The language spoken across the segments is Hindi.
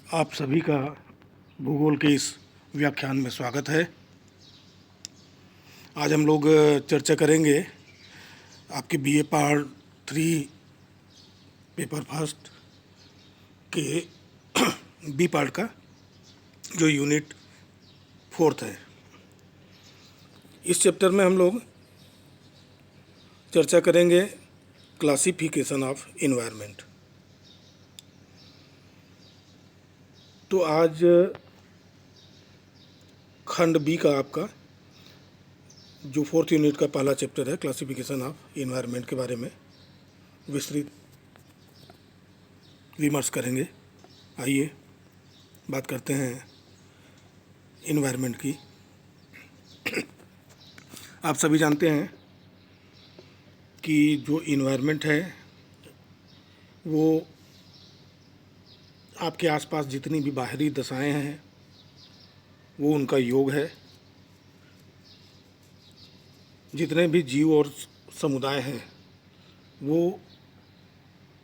आप सभी का भूगोल के इस व्याख्यान में स्वागत है। आज हम लोग चर्चा करेंगे आपके बीए पार्ट 3 पेपर फर्स्ट के बी पार्ट का जो यूनिट 4 है। इस चैप्टर में हम लोग चर्चा करेंगे क्लासिफिकेशन ऑफ इन्वायरमेंट। तो आज खंड बी का आपका जो 4th यूनिट का पहला चैप्टर है क्लासिफिकेशन ऑफ इन्वायरमेंट के बारे में विस्तृत विमर्श करेंगे। आइए बात करते हैं इन्वायरमेंट की। आप सभी जानते हैं कि जो इन्वायरमेंट है वो आपके आसपास जितनी भी बाहरी दशाएं हैं वो उनका योग है। जितने भी जीव और समुदाय हैं वो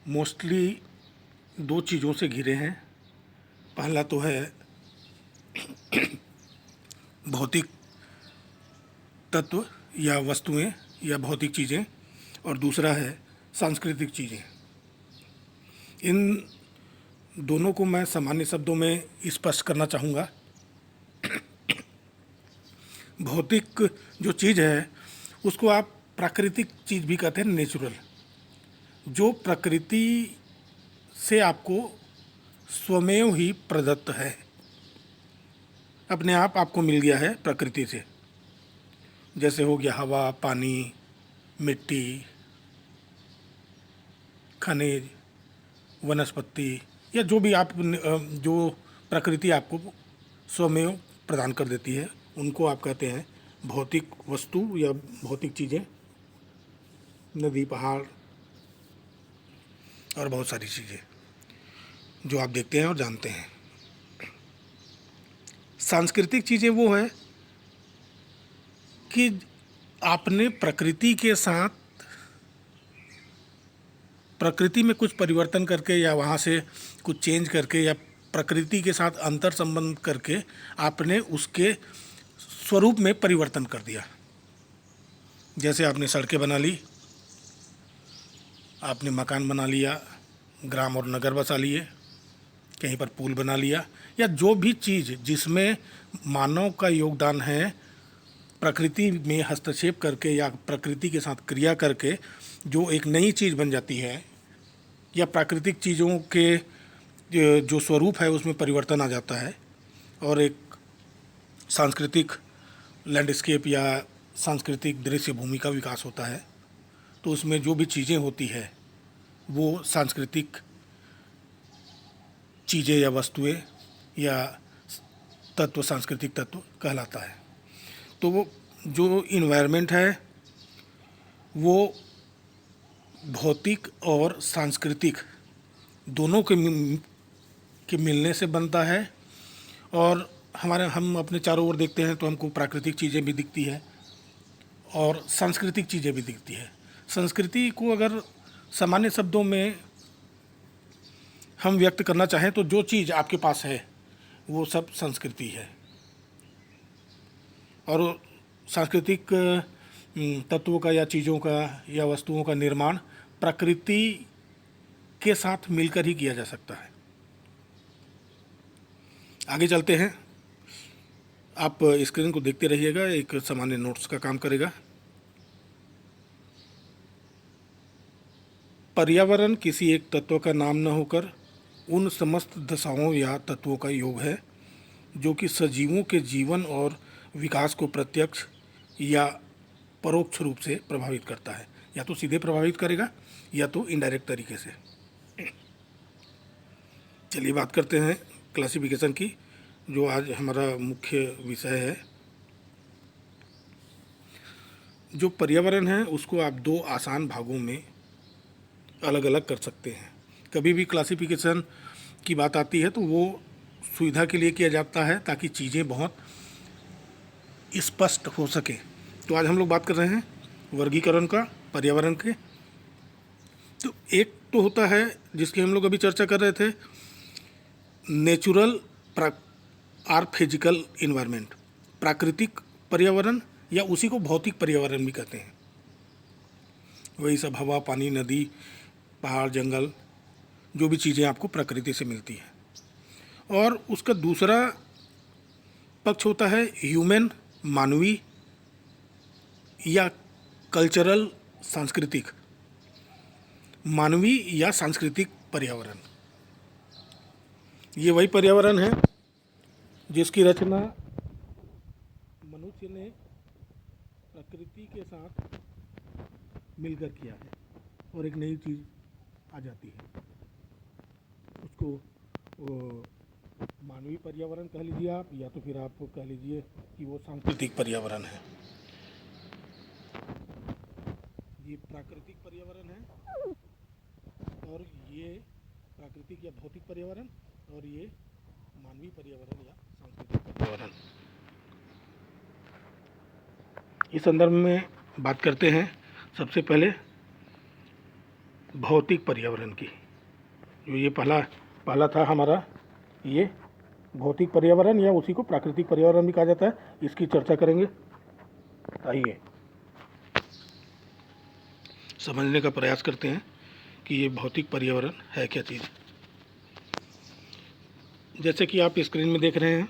मोस्टली दो चीज़ों से घिरे हैं। पहला तो है भौतिक तत्व या वस्तुएं या भौतिक चीज़ें, और दूसरा है सांस्कृतिक चीज़ें। इन दोनों को मैं सामान्य शब्दों में स्पष्ट करना चाहूँगा। भौतिक जो चीज़ है उसको आप प्राकृतिक चीज़ भी कहते हैं, नेचुरल, जो प्रकृति से आपको स्वमेव ही प्रदत्त है, अपने आप आपको मिल गया है प्रकृति से। जैसे हो गया हवा, पानी, मिट्टी, खनिज, वनस्पति, या जो भी आप जो प्रकृति आपको स्वमेव प्रदान कर देती है उनको आप कहते हैं भौतिक वस्तु या भौतिक चीज़ें। नदी, पहाड़ और बहुत सारी चीज़ें जो आप देखते हैं और जानते हैं। सांस्कृतिक चीज़ें वो है कि आपने प्रकृति के साथ, प्रकृति में कुछ परिवर्तन करके या वहाँ से कुछ चेंज करके या प्रकृति के साथ अंतर संबंध करके आपने उसके स्वरूप में परिवर्तन कर दिया। जैसे आपने सड़कें बना ली, आपने मकान बना लिया, ग्राम और नगर बसा लिए, कहीं पर पुल बना लिया, या जो भी चीज़ जिसमें मानव का योगदान है, प्रकृति में हस्तक्षेप करके या प्रकृति के साथ क्रिया करके जो एक नई चीज़ बन जाती है, या प्राकृतिक चीज़ों के जो स्वरूप है उसमें परिवर्तन आ जाता है, और एक सांस्कृतिक लैंडस्केप या सांस्कृतिक दृश्य भूमि का विकास होता है। तो उसमें जो भी चीज़ें होती है वो सांस्कृतिक चीज़ें या वस्तुएं या तत्व, सांस्कृतिक तत्व कहलाता है। तो वो जो इन्वायरमेंट है वो भौतिक और सांस्कृतिक दोनों के मिलने से बनता है। और हम अपने चारों ओर देखते हैं तो हमको प्राकृतिक चीज़ें भी दिखती है और सांस्कृतिक चीज़ें भी दिखती है। संस्कृति को अगर सामान्य शब्दों में हम व्यक्त करना चाहें तो जो चीज़ आपके पास है वो सब संस्कृति है। और सांस्कृतिक तत्वों का या चीज़ों का या वस्तुओं का निर्माण प्रकृति के साथ मिलकर ही किया जा सकता है। आगे चलते हैं। आप स्क्रीन को देखते रहिएगा, एक सामान्य नोट्स का काम करेगा। पर्यावरण किसी एक तत्व का नाम न होकर उन समस्त दशाओं या तत्वों का योग है जो कि सजीवों के जीवन और विकास को प्रत्यक्ष या परोक्ष रूप से प्रभावित करता है। या तो सीधे प्रभावित करेगा या तो इनडायरेक्ट तरीके से। चलिए बात करते हैं क्लासिफिकेशन की, जो आज हमारा मुख्य विषय है। जो पर्यावरण है उसको आप दो आसान भागों में अलग अलग कर सकते हैं। कभी भी क्लासिफिकेशन की बात आती है तो वो सुविधा के लिए किया जाता है ताकि चीज़ें बहुत स्पष्ट हो सके। तो आज हम लोग बात कर रहे हैं वर्गीकरण का पर्यावरण के। तो एक तो होता है जिसकी हम लोग अभी चर्चा कर रहे थे, नेचुरल आर फिजिकल इन्वायरमेंट, प्राकृतिक पर्यावरण या उसी को भौतिक पर्यावरण भी कहते हैं। वही सब हवा, पानी, नदी, पहाड़, जंगल, जो भी चीज़ें आपको प्रकृति से मिलती हैं। और उसका दूसरा पक्ष होता है ह्यूमन, मानवीय या कल्चरल, सांस्कृतिक, मानवीय या सांस्कृतिक पर्यावरण। ये वही पर्यावरण है जिसकी रचना मनुष्य ने प्रकृति के साथ मिलकर किया है और एक नई चीज़ आ जाती है, उसको मानवीय पर्यावरण कह लीजिए आप, या तो फिर आप कह लीजिए कि वो सांस्कृतिक पर्यावरण है। ये प्राकृतिक पर्यावरण है और ये प्राकृतिक या भौतिक पर्यावरण, और ये मानवीय पर्यावरण या सांस्कृतिक पर्यावरण। इस संदर्भ में बात करते हैं सबसे पहले भौतिक पर्यावरण की। जो ये पहला था हमारा, ये भौतिक पर्यावरण या उसी को प्राकृतिक पर्यावरण भी कहा जाता है, इसकी चर्चा करेंगे। आइए समझने का प्रयास करते हैं कि ये भौतिक पर्यावरण है क्या चीज़। जैसे कि आप स्क्रीन में देख रहे हैं,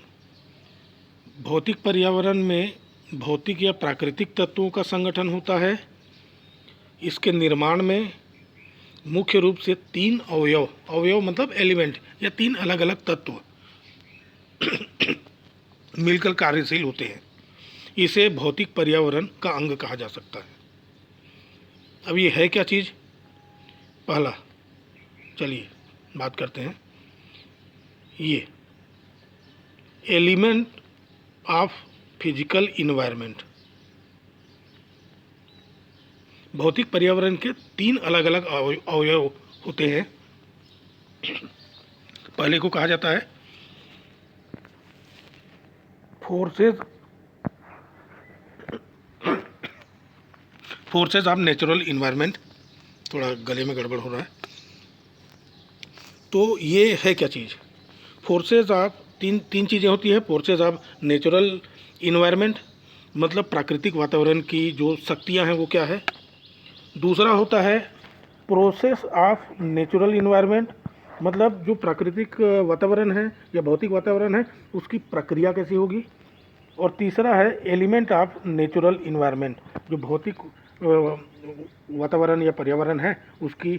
भौतिक पर्यावरण में भौतिक या प्राकृतिक तत्वों का संगठन होता है। इसके निर्माण में मुख्य रूप से 3 अवयव मतलब एलिमेंट या 3 अलग अलग तत्व मिलकर कार्यशील होते हैं। इसे भौतिक पर्यावरण का अंग कहा जा सकता है। अब ये है क्या चीज़? पहला, चलिए बात करते हैं। ये एलिमेंट ऑफ फिजिकल इन्वायरमेंट, भौतिक पर्यावरण के 3 अलग अलग अवयव होते हैं। पहले को कहा जाता है फोर्सेज ऑफ नेचुरल इन्वायरमेंट। थोड़ा गले में गड़बड़ हो रहा है। तो ये है क्या चीज़? फोर्सेज ऑफ तीन चीज़ें होती है। फोर्सेज ऑफ नेचुरल इन्वायरमेंट मतलब प्राकृतिक वातावरण की जो शक्तियां हैं वो क्या है। दूसरा होता है प्रोसेस ऑफ नेचुरल इन्वायरमेंट, मतलब जो प्राकृतिक वातावरण है या भौतिक वातावरण है उसकी प्रक्रिया कैसी होगी। और तीसरा है एलिमेंट ऑफ नेचुरल इन्वायरमेंट, जो भौतिक वातावरण या पर्यावरण है उसके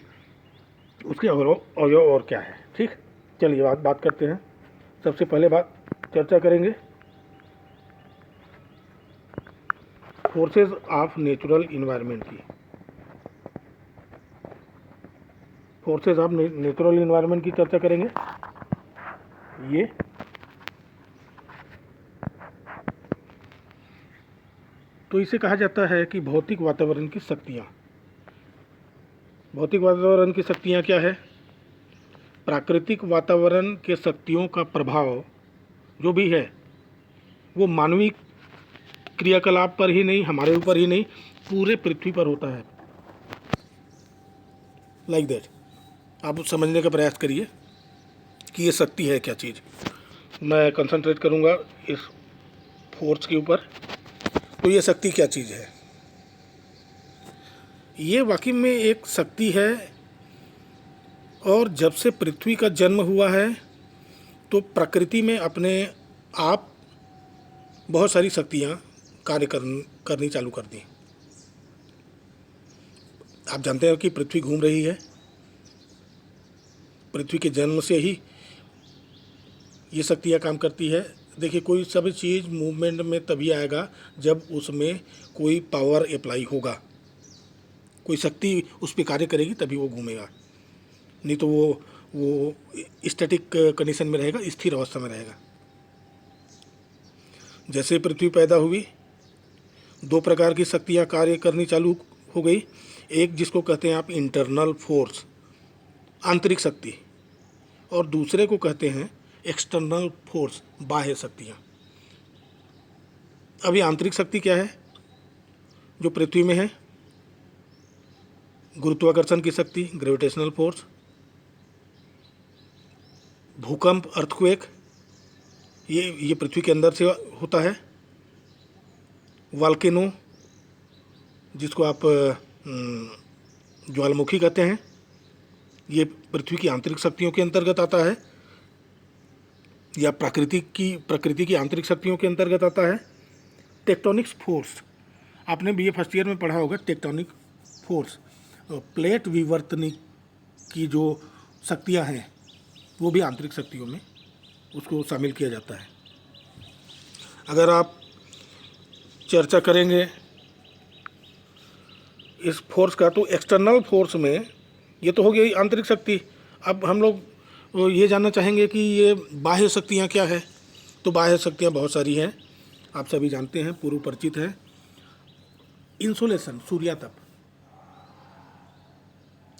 अवयव और क्या है। ठीक, चलिए बात करते हैं। सबसे पहले चर्चा करेंगे फोर्सेज ऑफ नेचुरल इन्वायरमेंट की। फोर्सेज ऑफ नेचुरल इन्वायरमेंट की चर्चा करेंगे। ये तो इसे कहा जाता है कि भौतिक वातावरण की शक्तियाँ। भौतिक वातावरण की शक्तियाँ क्या है? प्राकृतिक वातावरण के शक्तियों का प्रभाव जो भी है वो मानवीय क्रियाकलाप पर ही नहीं, हमारे ऊपर ही नहीं, पूरे पृथ्वी पर होता है। Like that. आप समझने का प्रयास करिए कि ये शक्ति है क्या चीज़। मैं कंसंट्रेट करूँगा इस फोर्स के ऊपर। तो ये शक्ति क्या चीज़ है? ये वाकई में एक शक्ति है, और जब से पृथ्वी का जन्म हुआ है तो प्रकृति में अपने आप बहुत सारी शक्तियाँ कार्य करनी चालू कर दी। आप जानते हैं कि पृथ्वी घूम रही है। पृथ्वी के जन्म से ही ये शक्तियाँ काम करती है। देखिए, कोई सभी चीज़ मूवमेंट में तभी आएगा जब उसमें कोई पावर अप्लाई होगा, कोई शक्ति उस पर कार्य करेगी तभी वो घूमेगा, नहीं तो वो स्टैटिक कंडीशन में रहेगा, स्थिर अवस्था में रहेगा। जैसे पृथ्वी पैदा हुई 2 प्रकार की शक्तियाँ कार्य करनी चालू हो गई। एक जिसको कहते हैं आप इंटरनल फोर्स, आंतरिक शक्ति, और दूसरे को कहते हैं एक्सटर्नल फोर्स, बाह्य शक्तियाँ। अभी आंतरिक शक्ति क्या है जो पृथ्वी में है? गुरुत्वाकर्षण की शक्ति, ग्रेविटेशनल फोर्स, भूकंप, अर्थक्वेक, ये पृथ्वी के अंदर से होता है। वॉल्केनो, जिसको आप ज्वालामुखी कहते हैं, ये पृथ्वी की आंतरिक शक्तियों के अंतर्गत आता है, या प्रकृति की आंतरिक शक्तियों के अंतर्गत आता है। टेक्टोनिक्स फोर्स, आपने बीए फर्स्ट ईयर में पढ़ा होगा। टेक्टोनिक फोर्स, प्लेट विवर्तनिक की जो शक्तियां हैं वो भी आंतरिक शक्तियों में उसको शामिल किया जाता है। अगर आप चर्चा करेंगे इस फोर्स का, तो एक्सटर्नल फोर्स में ये तो हो गई आंतरिक शक्ति। अब हम लोग ये जानना चाहेंगे कि ये बाह्य शक्तियाँ क्या है। तो बाह्य शक्तियाँ बहुत सारी हैं, आप सभी जानते हैं, पूर्व परिचित हैं। इंसोलेशन,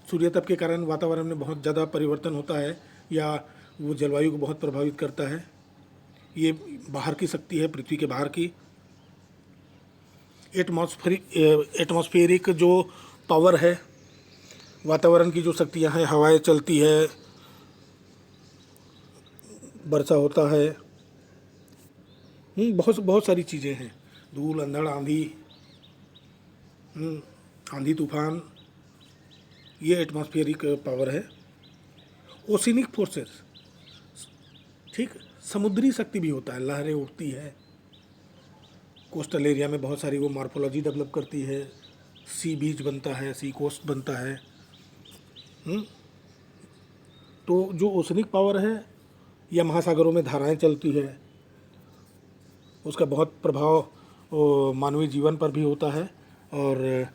सूर्यतप के कारण वातावरण में बहुत ज़्यादा परिवर्तन होता है, या वो जलवायु को बहुत प्रभावित करता है। ये बाहर की शक्ति है, पृथ्वी के बाहर की। एटमॉस्फेरिक जो पावर है, वातावरण की जो शक्तियां हैं, हवाएं चलती है, वर्षा होता है, बहुत बहुत सारी चीज़ें हैं। धूल, अंधड़, आंधी तूफान, ये एटमॉस्फेरिक पावर है। ओशिनिक फोर्सेस, ठीक, समुद्री शक्ति भी होता है, लहरें उठती है। कोस्टल एरिया में बहुत सारी वो मॉर्फोलॉजी डेवलप करती है, सी बीच बनता है, सी कोस्ट बनता है। तो जो ओशनिक पावर है, या महासागरों में धाराएं चलती है, उसका बहुत प्रभाव मानवीय जीवन पर भी होता है और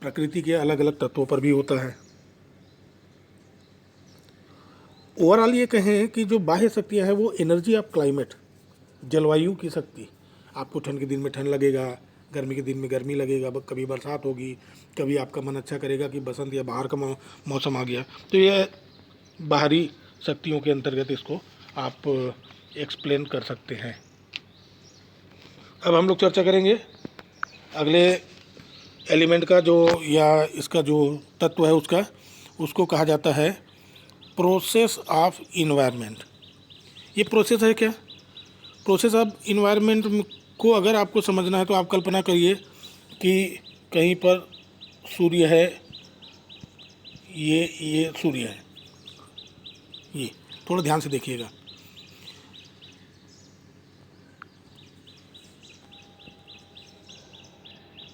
प्रकृति के अलग अलग तत्वों पर भी होता है। ओवरऑल ये कहें कि जो बाह्य शक्तियाँ हैं वो एनर्जी ऑफ क्लाइमेट, जलवायु की शक्ति। आपको ठंड के दिन में ठंड लगेगा, गर्मी के दिन में गर्मी लगेगा, कभी बरसात होगी, कभी आपका मन अच्छा करेगा कि बसंत या बाहर का मौसम आ गया। तो ये बाहरी शक्तियों के अंतर्गत इसको आप एक्सप्लेन कर सकते हैं। अब हम लोग चर्चा करेंगे अगले एलिमेंट का, जो या इसका जो तत्व है उसको कहा जाता है प्रोसेस ऑफ इन्वायरमेंट। ये प्रोसेस है क्या? प्रोसेस ऑफ इन्वायरमेंट को अगर आपको समझना है तो आप कल्पना करिए कि कहीं पर सूर्य है, ये सूर्य है, ये थोड़ा ध्यान से देखिएगा।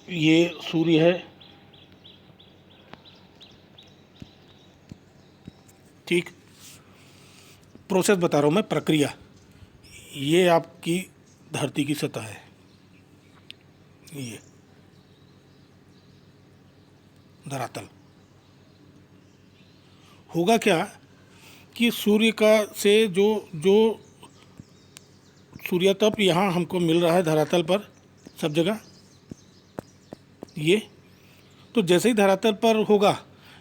ये सूर्य है, ठीक। प्रोसेस बता रहा हूँ मैं, प्रक्रिया। ये आपकी धरती की सतह है, ये धरातल। होगा क्या कि सूर्य का से जो सूर्यतप यहाँ हमको मिल रहा है धरातल पर सब जगह, ये तो जैसे ही धरातल पर होगा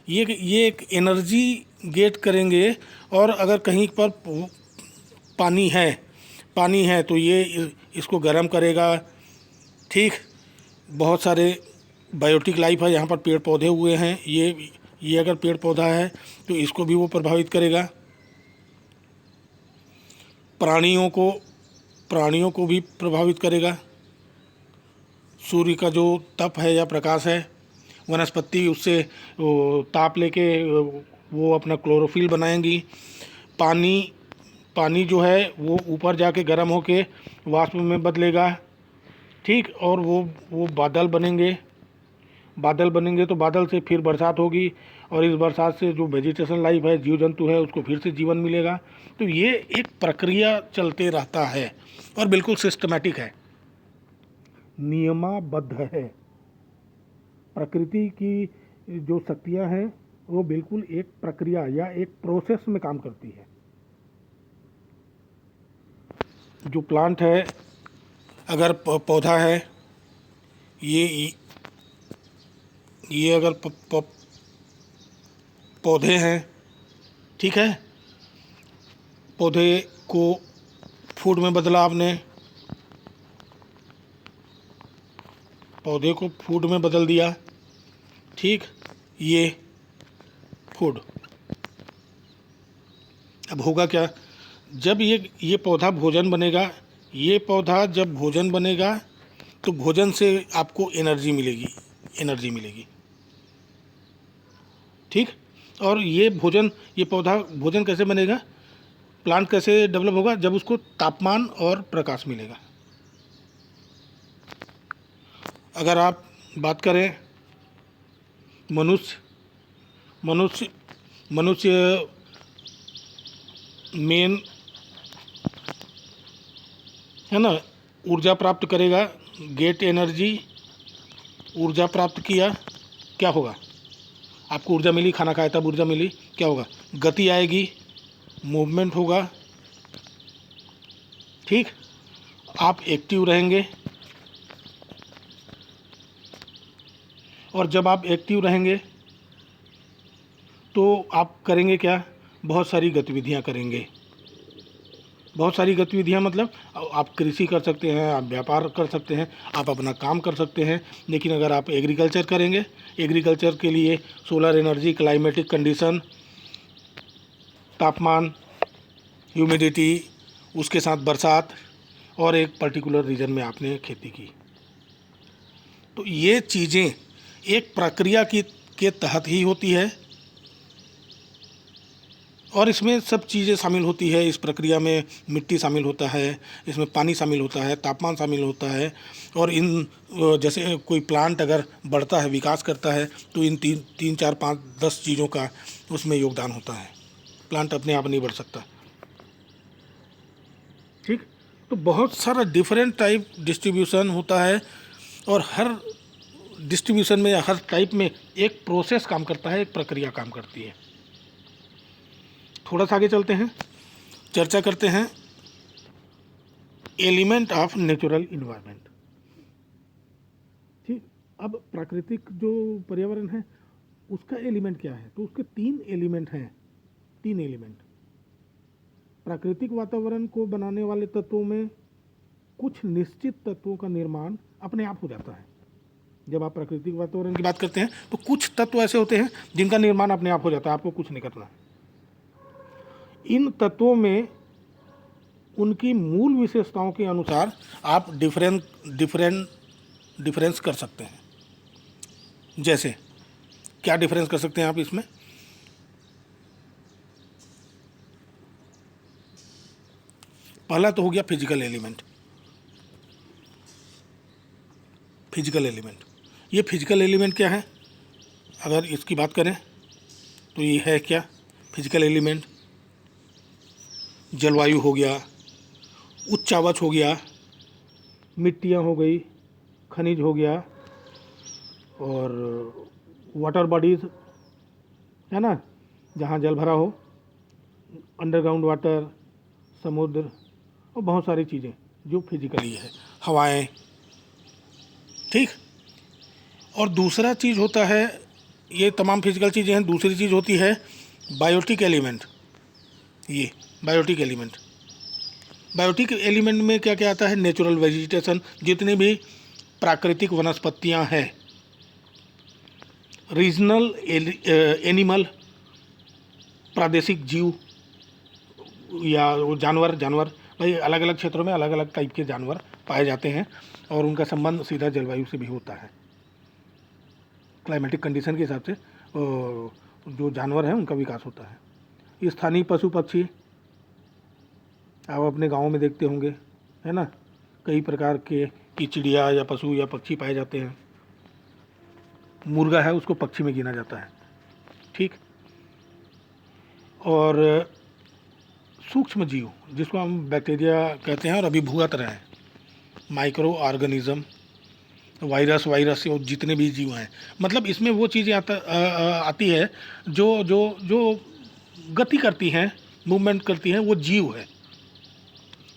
ये एक एनर्जी गेट करेंगे। और अगर कहीं पर पानी है तो ये इसको गर्म करेगा, ठीक। बहुत सारे बायोटिक लाइफ है, यहाँ पर पेड़ पौधे हुए हैं, ये अगर पेड़ पौधा है तो इसको भी वो प्रभावित करेगा। प्राणियों को भी प्रभावित करेगा। सूर्य का जो तप है या प्रकाश है, वनस्पति उससे ताप लेके वो अपना क्लोरोफिल बनाएंगी। पानी जो है वो ऊपर जाके गर्म होके वाष्प में बदलेगा, ठीक। और वो बादल बनेंगे तो बादल से फिर बरसात होगी, और इस बरसात से जो वेजिटेशन लाइफ है, जीव जंतु है, उसको फिर से जीवन मिलेगा। तो ये एक प्रक्रिया चलते रहता है और बिल्कुल सिस्टमैटिक है, नियमाबद्ध है। प्रकृति की जो शक्तियाँ हैं वो बिल्कुल एक प्रक्रिया या एक प्रोसेस में काम करती है। जो प्लांट है, अगर पौधा है, ये अगर पौधे हैं, ठीक है, पौधे को फूड में बदला आपने, पौधे को फूड में बदल दिया, ठीक। ये फूड, अब होगा क्या, जब ये पौधा भोजन बनेगा, ये पौधा जब भोजन बनेगा तो भोजन से आपको एनर्जी मिलेगी, एनर्जी मिलेगी, ठीक। और ये पौधा भोजन कैसे बनेगा, प्लांट कैसे डेवलप होगा, जब उसको तापमान और प्रकाश मिलेगा। अगर आप बात करें मनुष्य मनुष्य मनुष्य मेन है ना, ऊर्जा प्राप्त करेगा, गेट एनर्जी, ऊर्जा प्राप्त किया, क्या होगा, आपको ऊर्जा मिली, खाना खाया तब ऊर्जा मिली, क्या होगा, गति आएगी, मूवमेंट होगा, ठीक। आप एक्टिव रहेंगे, और जब आप एक्टिव रहेंगे तो आप करेंगे क्या, बहुत सारी गतिविधियां करेंगे। बहुत सारी गतिविधियां मतलब आप कृषि कर सकते हैं, आप व्यापार कर सकते हैं, आप अपना काम कर सकते हैं। लेकिन अगर आप एग्रीकल्चर करेंगे, एग्रीकल्चर के लिए सोलर एनर्जी, क्लाइमेटिक कंडीशन, तापमान, ह्यूमिडिटी, उसके साथ बरसात, और एक पर्टिकुलर रीजन में आपने खेती की, तो ये चीज़ें एक प्रक्रिया के तहत ही होती है, और इसमें सब चीज़ें शामिल होती है। इस प्रक्रिया में मिट्टी शामिल होता है, इसमें पानी शामिल होता है, तापमान शामिल होता है, और जैसे कोई प्लांट अगर बढ़ता है, विकास करता है, तो इन तीन चार पाँच 10 चीज़ों का उसमें योगदान होता है। प्लांट अपने आप नहीं बढ़ सकता, ठीक। तो बहुत सारा डिफरेंट टाइप डिस्ट्रीब्यूशन होता है, और हर डिस्ट्रीब्यूशन में या हर टाइप में एक प्रोसेस काम करता है, एक प्रक्रिया काम करती है। थोड़ा सा आगे चलते हैं, चर्चा करते हैं एलिमेंट ऑफ नेचुरल इन्वायरमेंट, ठीक। अब प्राकृतिक जो पर्यावरण है उसका एलिमेंट क्या है, तो उसके 3 एलिमेंट हैं, 3 एलिमेंट। प्राकृतिक वातावरण को बनाने वाले तत्वों में कुछ निश्चित तत्वों का निर्माण अपने आप हो जाता है। जब आप प्राकृतिक वातावरण की बात करते हैं तो कुछ तत्व ऐसे होते हैं जिनका निर्माण अपने आप हो जाता है, आपको कुछ नहीं करना। इन तत्वों में उनकी मूल विशेषताओं के अनुसार आप डिफरेंस कर सकते हैं। जैसे क्या डिफरेंस कर सकते हैं आप इसमें, पहला तो हो गया फिजिकल एलिमेंट। फिजिकल एलिमेंट, ये फिजिकल एलिमेंट क्या है, अगर इसकी बात करें तो ये है क्या, फिजिकल एलिमेंट जलवायु हो गया, उच्चावच हो गया, मिट्टियाँ हो गई, खनिज हो गया, और वाटर बॉडीज़ है ना, जहाँ जल भरा हो, अंडरग्राउंड वाटर, समुद्र, और बहुत सारी चीज़ें जो फिजिकली है, हवाएं, ठीक। और दूसरा चीज़ होता है, ये तमाम फिजिकल चीज़ें हैं, दूसरी चीज़ होती है बायोटिक एलिमेंट। ये बायोटिक एलिमेंट, बायोटिक एलिमेंट में क्या क्या आता है, नेचुरल वेजिटेशन, जितनी भी प्राकृतिक वनस्पतियां हैं, रीजनल एनिमल, प्रादेशिक जीव या वो जानवर भाई, अलग अलग क्षेत्रों में अलग अलग टाइप के जानवर पाए जाते हैं, और उनका संबंध सीधा जलवायु से भी होता है। क्लाइमेटिक कंडीशन के हिसाब से जो जानवर हैं उनका विकास होता है। स्थानीय पशु पक्षी आप अपने गाँव में देखते होंगे, है ना, कई प्रकार के की चिड़िया या पशु या पक्षी पाए जाते हैं। मुर्गा है, उसको पक्षी में गिना जाता है, ठीक। और सूक्ष्म जीव जिसको हम बैक्टीरिया कहते हैं और अभी भुगत रहे हैं, माइक्रो ऑर्गेनिज्म, वायरस और जितने भी जीव हैं, मतलब इसमें वो चीज़ें आती है जो जो जो गति करती हैं, मूवमेंट करती हैं, वो जीव है।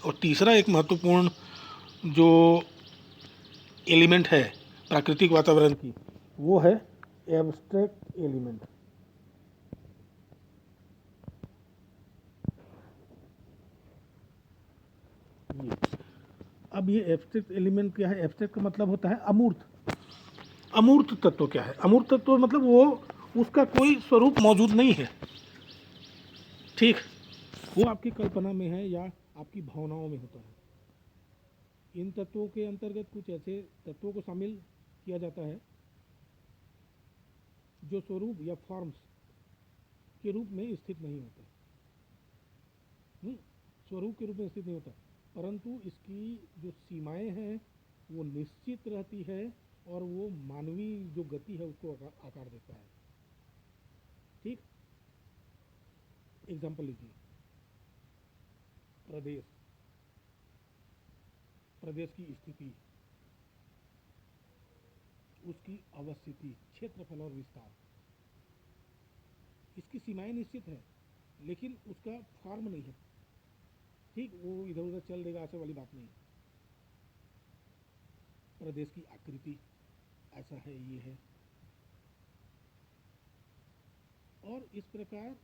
और तीसरा एक महत्वपूर्ण जो एलिमेंट है प्राकृतिक वातावरण की, वो है एब्स्ट्रैक्ट एलिमेंट। अब ये एब्स्ट्रैक्ट एलिमेंट क्या है, एब्स्ट्रैक्ट का मतलब होता है अमूर्त। अमूर्त तत्व क्या है, अमूर्त तत्व मतलब वो उसका कोई स्वरूप मौजूद नहीं है, ठीक। वो आपकी कल्पना में है या आपकी भावनाओं में होता है। इन तत्वों के अंतर्गत कुछ ऐसे तत्वों को शामिल किया जाता है जो स्वरूप या फॉर्म्स के रूप में स्थित नहीं होते। स्वरूप के रूप में स्थित नहीं होता, परंतु इसकी जो सीमाएं हैं वो निश्चित रहती है और वो मानवीय जो गति है उसको आकार देता है। ठीक, एग्जाम्पल लीजिए, प्रदेश, प्रदेश की स्थिति, उसकी अवस्थिति, क्षेत्रफल और विस्तार, इसकी सीमाएं निश्चित है लेकिन उसका फॉर्म नहीं है। ठीक, वो इधर उधर चल देगा ऐसे वाली बात नहीं। प्रदेश की आकृति ऐसा है, ये है, और इस प्रकार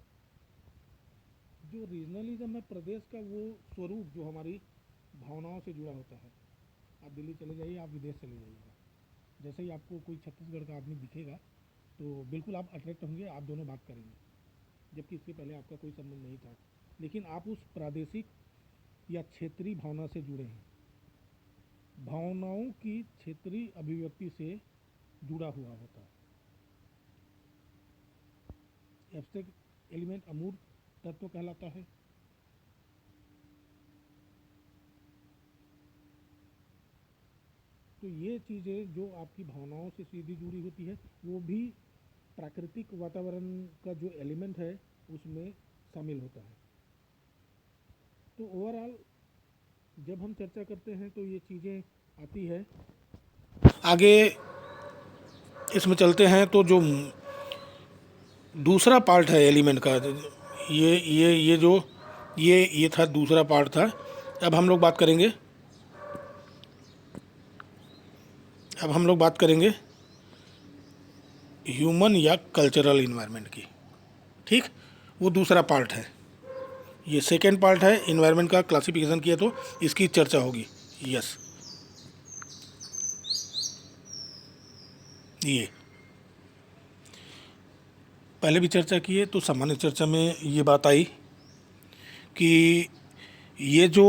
जो रीजनलिज्म है प्रदेश का, वो स्वरूप जो हमारी भावनाओं से जुड़ा होता है। आप दिल्ली चले जाइए, आप विदेश चले जाइएगा, जैसे ही आपको कोई छत्तीसगढ़ का आदमी दिखेगा तो बिल्कुल आप अट्रैक्ट होंगे, आप दोनों बात करेंगे, जबकि इसके पहले आपका कोई संबंध नहीं था, लेकिन आप उस प्रादेशिक या क्षेत्रीय भावना से जुड़े हैं। भावनाओं की क्षेत्रीय अभिव्यक्ति से जुड़ा हुआ होता है। एब्स्ट्रैक्ट एलिमेंट अमूर्त तत्व कहलाता है। तो ये चीज़ें जो आपकी भावनाओं से सीधी जुड़ी होती है वो भी प्राकृतिक वातावरण का जो एलिमेंट है उसमें शामिल होता है। तो ओवरऑल जब हम चर्चा करते हैं तो ये चीज़ें आती है। आगे इसमें चलते हैं तो जो दूसरा पार्ट है एलिमेंट का, ये जो ये था, दूसरा पार्ट था। अब हम लोग बात करेंगे ह्यूमन या कल्चरल इन्वायरमेंट की। ठीक, वो दूसरा पार्ट है। ये सेकेंड पार्ट है, इन्वायरमेंट का क्लासिफिकेशन किया तो इसकी चर्चा होगी। यस, ये पहले भी चर्चा की है, तो सामान्य चर्चा में ये बात आई कि ये जो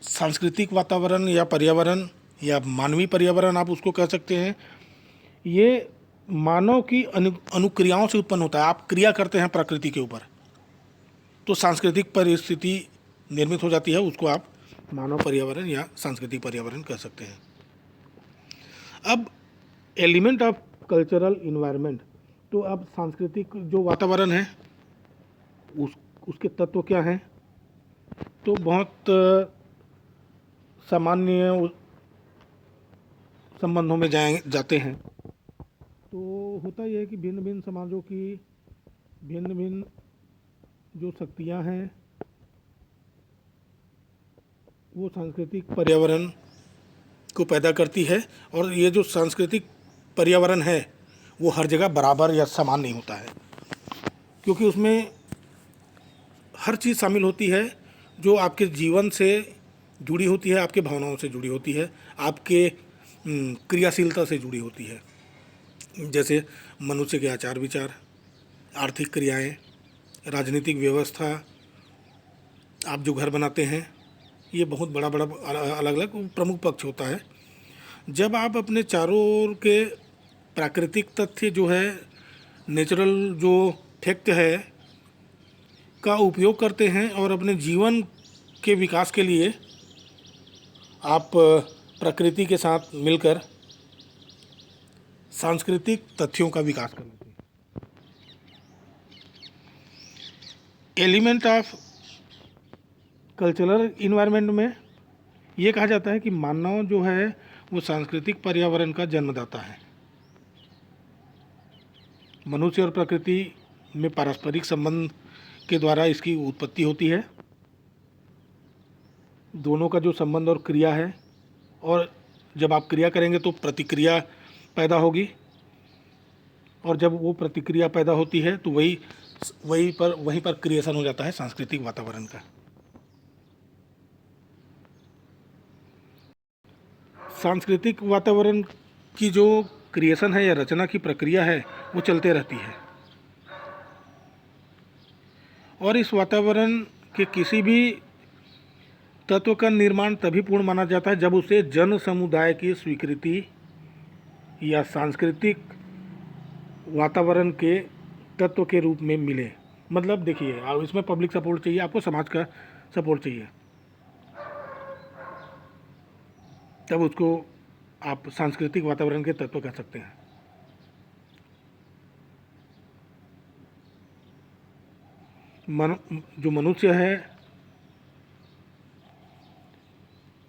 सांस्कृतिक वातावरण या पर्यावरण या मानवीय पर्यावरण आप उसको कह सकते हैं, ये मानव की अनुक्रियाओं से उत्पन्न होता है। आप क्रिया करते हैं प्रकृति के ऊपर तो सांस्कृतिक परिस्थिति निर्मित हो जाती है, उसको आप मानव पर्यावरण या सांस्कृतिक पर्यावरण कह सकते हैं। अब एलिमेंट ऑफ कल्चरल इन्वायरमेंट, तो अब सांस्कृतिक जो वातावरण है उसके तत्व क्या हैं, तो बहुत सामान्य संबंधों में जाते हैं। तो होता यह है कि भिन्न भिन्न समाजों की भिन्न भिन्न जो शक्तियां हैं वो सांस्कृतिक पर्यावरण को पैदा करती है, और ये जो सांस्कृतिक पर्यावरण है वो हर जगह बराबर या समान नहीं होता है, क्योंकि उसमें हर चीज़ शामिल होती है जो आपके जीवन से जुड़ी होती है, आपके भावनाओं से जुड़ी होती है, आपके क्रियाशीलता से जुड़ी होती है। जैसे मनुष्य के आचार विचार, आर्थिक क्रियाएं, राजनीतिक व्यवस्था, आप जो घर बनाते हैं, ये बहुत बड़ा अलग अलग प्रमुख पक्ष होता है। जब आप अपने चारों ओर के प्राकृतिक तथ्य जो है, नेचुरल जो फैक्ट है का उपयोग करते हैं और अपने जीवन के विकास के लिए आप प्रकृति के साथ मिलकर सांस्कृतिक तथ्यों का विकास कर लेते हैं। एलिमेंट ऑफ कल्चरल इन्वायरमेंट में ये कहा जाता है कि मानव जो है वो सांस्कृतिक पर्यावरण का जन्मदाता है। मनुष्य और प्रकृति में पारस्परिक संबंध के द्वारा इसकी उत्पत्ति होती है। दोनों का जो संबंध और क्रिया है, और जब आप क्रिया करेंगे तो प्रतिक्रिया पैदा होगी, और जब वो प्रतिक्रिया पैदा होती है तो वहीं पर क्रिएशन हो जाता है सांस्कृतिक वातावरण का। सांस्कृतिक वातावरण की जो क्रिएशन है या रचना की प्रक्रिया है वो चलते रहती है, और इस वातावरण कि किसी भी तत्व का निर्माण तभी पूर्ण माना जाता है जब उसे जन समुदाय की स्वीकृति या सांस्कृतिक वातावरण के तत्व के रूप में मिले। मतलब देखिए, अब इसमें पब्लिक सपोर्ट चाहिए, आपको समाज का सपोर्ट चाहिए, तब उसको आप सांस्कृतिक वातावरण के तत्व कह सकते हैं। जो मनुष्य है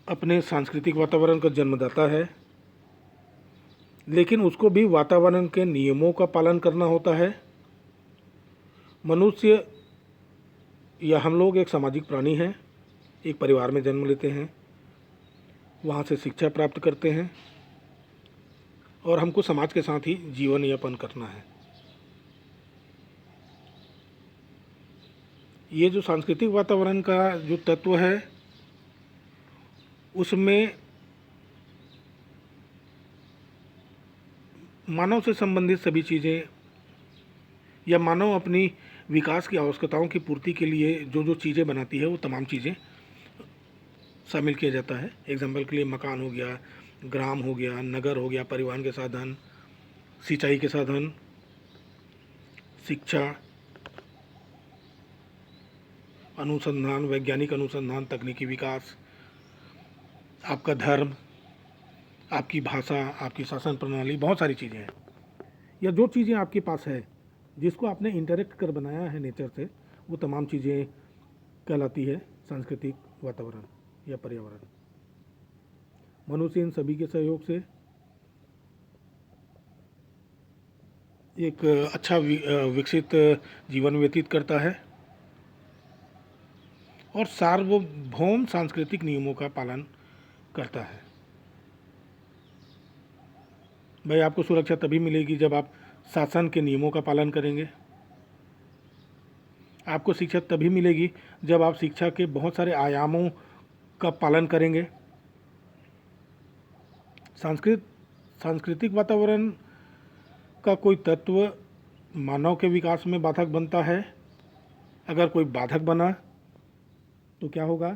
अपने सांस्कृतिक वातावरण का जन्मदाता है, लेकिन उसको भी वातावरण के नियमों का पालन करना होता है। मनुष्य या हम लोग एक सामाजिक प्राणी हैं, एक परिवार में जन्म लेते हैं, वहाँ से शिक्षा प्राप्त करते हैं और हमको समाज के साथ ही जीवन यापन करना है। ये जो सांस्कृतिक वातावरण का जो तत्व है उसमें मानव से संबंधित सभी चीज़ें या मानव अपनी विकास की आवश्यकताओं की पूर्ति के लिए जो जो चीज़ें बनाती है वो तमाम चीज़ें शामिल किया जाता है। एग्जाम्पल के लिए मकान हो गया, ग्राम हो गया, नगर हो गया, परिवहन के साधन, सिंचाई के साधन, शिक्षा, अनुसंधान, वैज्ञानिक अनुसंधान, तकनीकी विकास, आपका धर्म, आपकी भाषा, आपकी शासन प्रणाली, बहुत सारी चीज़ें हैं। या जो चीज़ें आपके पास है जिसको आपने इंटरेक्ट कर बनाया है नेचर से, वो तमाम चीज़ें कहलाती है सांस्कृतिक वातावरण या पर्यावरण। मनुष्य इन सभी के सहयोग से एक अच्छा विकसित जीवन व्यतीत करता है और सार्वभौम सांस्कृतिक नियमों का पालन करता है। भाई, आपको सुरक्षा तभी मिलेगी जब आप शासन के नियमों का पालन करेंगे। आपको शिक्षा तभी मिलेगी जब आप शिक्षा के बहुत सारे आयामों का पालन करेंगे। सांस्कृतिक वातावरण का कोई तत्व मानव के विकास में बाधक बनता है। अगर कोई बाधक बना तो क्या होगा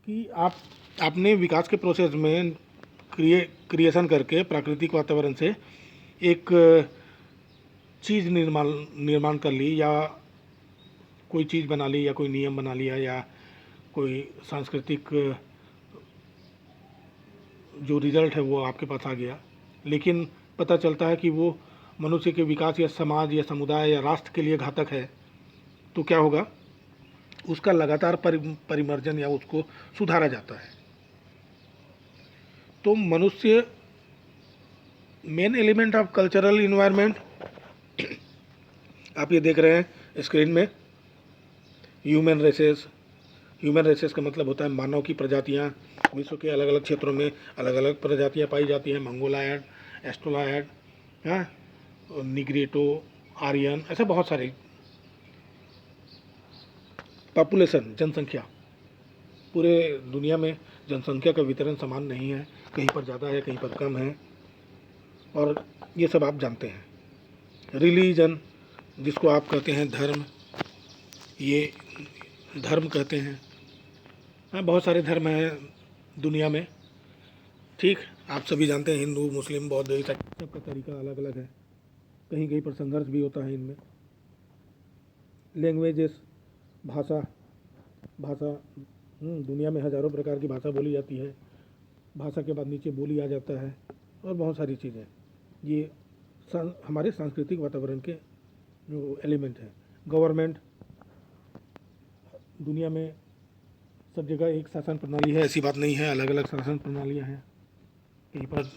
कि आपने विकास के प्रोसेस में क्रिएशन करके प्राकृतिक वातावरण से एक चीज़ निर्माण कर ली, या कोई चीज़ बना ली, या कोई नियम बना लिया, या कोई सांस्कृतिक जो रिजल्ट है वो आपके पास आ गया, लेकिन पता चलता है कि वो मनुष्य के विकास या समाज या समुदाय या राष्ट्र के लिए घातक है, तो क्या होगा, उसका लगातार परिमार्जन या उसको सुधारा जाता है। तो मनुष्य main element of cultural environment, आप ये देख रहे हैं स्क्रीन में, ह्यूमन रेसेस का मतलब होता है मानव की प्रजातियां। विश्व के अलग अलग क्षेत्रों में अलग अलग प्रजातियां पाई जाती हैं, मंगोलायड, एस्ट्रोलायड, हाँ, निग्रेटो, आर्यन, ऐसे बहुत सारे। पॉपुलेशन, जनसंख्या, पूरे दुनिया में जनसंख्या का वितरण समान नहीं है, कहीं पर ज़्यादा है, कहीं पर कम है, और ये सब आप जानते हैं। रिलीजन, जिसको आप कहते हैं धर्म, ये धर्म कहते हैं। हाँ, बहुत सारे धर्म हैं दुनिया में, ठीक, आप सभी जानते हैं, हिंदू, मुस्लिम, बौद्ध, सबका तरीका अलग अलग है, कहीं कहीं पर संघर्ष भी होता है इनमें। लैंग्वेजेस, भाषा, दुनिया में हज़ारों प्रकार की भाषा बोली जाती है, भाषा के बाद नीचे बोली आ जाता है, और बहुत सारी चीज़ें। ये हमारे सांस्कृतिक वातावरण के जो एलिमेंट हैं। गवर्नमेंट, दुनिया में सब जगह एक शासन प्रणाली है ऐसी बात नहीं है, अलग अलग शासन प्रणालियाँ हैं। कहीं पर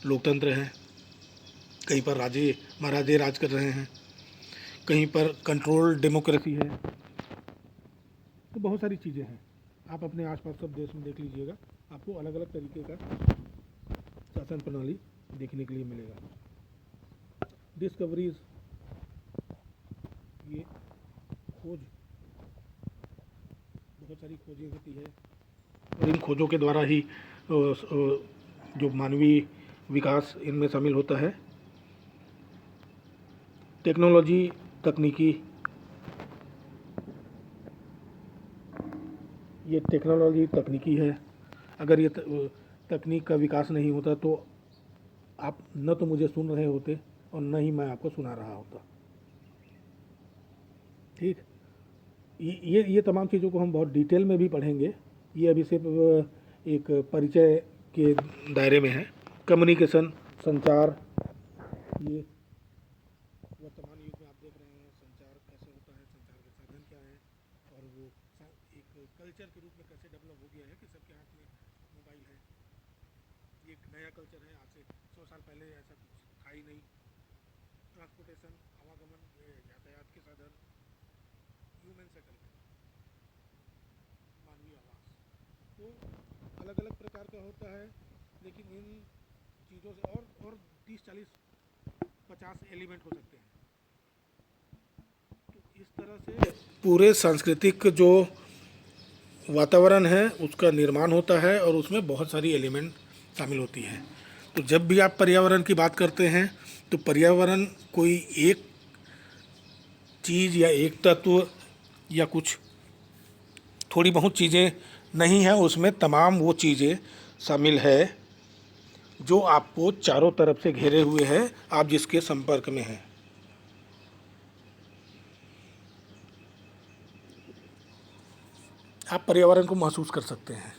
लोकतंत्र है, कहीं पर राजे महाराजे राज कर रहे हैं, कहीं पर कंट्रोल डेमोक्रेसी है। तो बहुत सारी चीज़ें हैं, आप अपने आसपास सब देश में देख लीजिएगा, आपको अलग अलग तरीके का शासन प्रणाली देखने के लिए मिलेगा। डिस्कवरीज, ये खोज, बहुत सारी खोजें होती है, और इन खोजों के द्वारा ही जो मानवीय विकास इनमें शामिल होता है। टेक्नोलॉजी, तकनीकी, ये टेक्नोलॉजी तकनीकी है। अगर ये तकनीक का विकास नहीं होता तो आप न तो मुझे सुन रहे होते और न ही मैं आपको सुना रहा होता। ठीक, ये तमाम चीज़ों को हम बहुत डिटेल में भी पढ़ेंगे। ये अभी सिर्फ एक परिचय के दायरे में है। कम्युनिकेशन, संचार, ये वर्तमान युग में आप देख रहे हैं संचार कैसे होता है, संचार के साधन क्या है, और वो एक कल्चर के रूप में कैसे डेवलप हो गया है कि सबके हाथ में मोबाइल है। ये एक नया कल्चर है, आज से 100 साल पहले ऐसा कुछ था ही नहीं। ट्रांसपोर्टेशन, आवागमन, यातायात के साधन, ह्यूमन सेटलमेंट, मानवीय आवास, तो अलग अलग प्रकार का होता है। लेकिन इन चीज़ों से और 30, 40, 50 एलिमेंट हो सकते हैं। तो इस तरह से पूरे सांस्कृतिक जो वातावरण है उसका निर्माण होता है और उसमें बहुत सारी एलिमेंट शामिल होती है। तो जब भी आप पर्यावरण की बात करते हैं तो पर्यावरण कोई एक चीज़ या एक तत्व या कुछ थोड़ी बहुत चीज़ें नहीं है, उसमें तमाम वो चीज़ें शामिल है जो आपको चारों तरफ से घेरे हुए हैं, आप जिसके संपर्क में हैं। आप पर्यावरण को महसूस कर सकते हैं,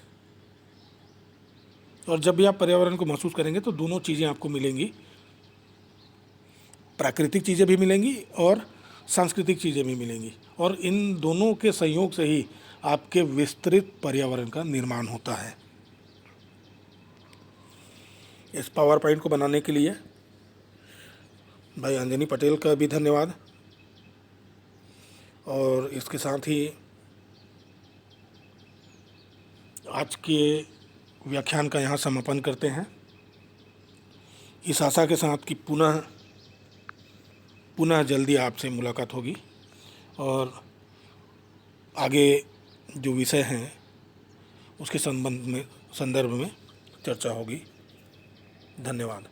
और जब भी आप पर्यावरण को महसूस करेंगे तो दोनों चीज़ें आपको मिलेंगी। प्राकृतिक चीज़ें भी मिलेंगी और सांस्कृतिक चीज़ें भी मिलेंगी, और इन दोनों के संयोग से ही आपके विस्तृत पर्यावरण का निर्माण होता है। इस पावर पॉइंट को बनाने के लिए भाई अंजनी पटेल का भी धन्यवाद, और इसके साथ ही आज के व्याख्यान का यहाँ समापन करते हैं, इस आशा के साथ कि पुनः जल्दी आपसे मुलाकात होगी और आगे जो विषय हैं उसके संदर्भ में चर्चा होगी। धन्यवाद।